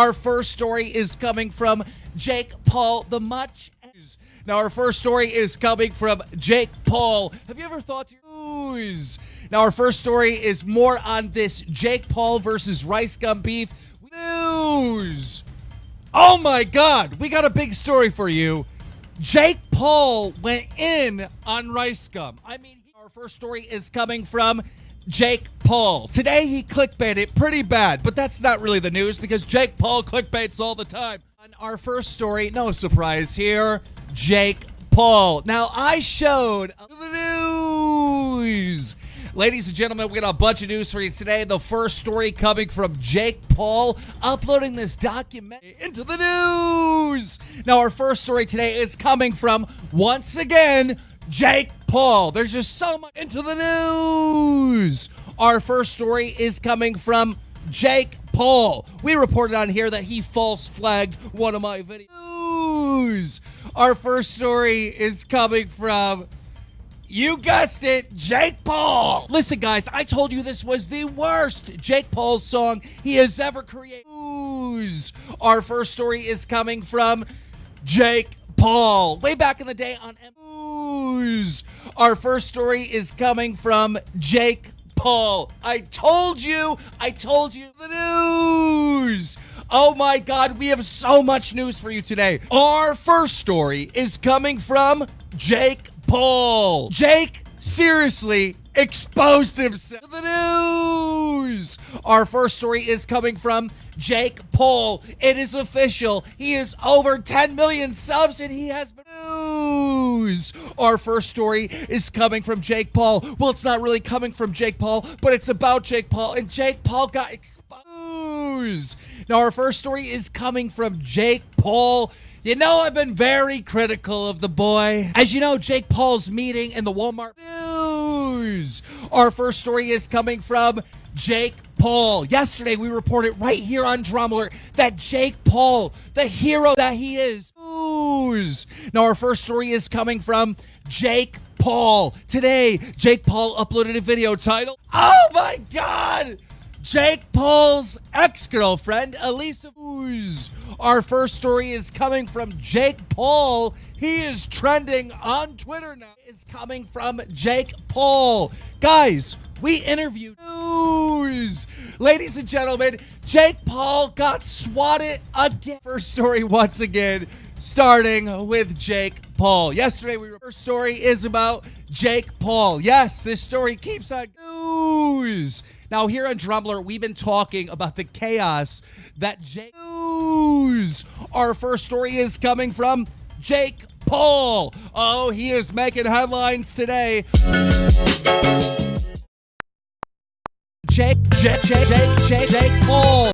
Our first story is coming from Jake Paul, the much. Now, our first story is coming from Jake Paul. Have you ever thought to news? Now, our first story is more on this Jake Paul versus Rice Gum beef news. Oh my God, we got a big story for you. Jake Paul went in on Rice Gum. Our first story is coming from Jake Paul. Today he clickbaited pretty bad, but that's not really the news because Jake Paul clickbaits all the time. On our first story, no surprise here, Jake Paul. Now, I showed the news. Ladies and gentlemen, we got a bunch of news for you today. The first story coming from Jake Paul uploading this documentary into the news. Now, our first story today is coming from, once again, Jake Paul. There's just so much into the news. Our first story is coming from Jake Paul. We reported on here that he false flagged one of my videos. Our first story is coming from, you guessed it, Jake Paul. Listen, guys, I told you this was the worst Jake Paul song he has ever created. Our first story is coming from Jake Paul. Way back in the day on News. Our first story is coming from Jake Paul. I told you the news. Oh my God, we have so much news for you today. Our first story is coming from Jake Paul. Jake seriously exposed himself to the news. Our first story is coming from Jake Paul. It is official. He is over 10 million subs and he has been news. Our first story is coming from Jake Paul. Well, it's not really coming from Jake Paul, but it's about Jake Paul, and Jake Paul got exposed. Now, our first story is coming from Jake Paul. You know, I've been very critical of the boy. As you know, Jake Paul's meeting in the Walmart news. Our first story is coming from Jake Paul. Yesterday, we reported right here on DramaAlert that Jake Paul, the hero that he is, news. Now, our first story is coming from Jake Paul. Today, Jake Paul uploaded a video titled, oh my God, Jake Paul's ex-girlfriend, Elisa. Our first story is coming from Jake Paul. He is trending on Twitter now. Is coming from Jake Paul. Guys, we interviewed news. Ladies and gentlemen, Jake Paul got swatted again. First story once again, starting with Jake Paul. Yesterday, first story is about Jake Paul. Yes, this story keeps on news. Now, here on DramaAlert, we've been talking about the chaos that Jake news. Our first story is coming from Jake Paul. Oh, he is making headlines today. Jake Paul.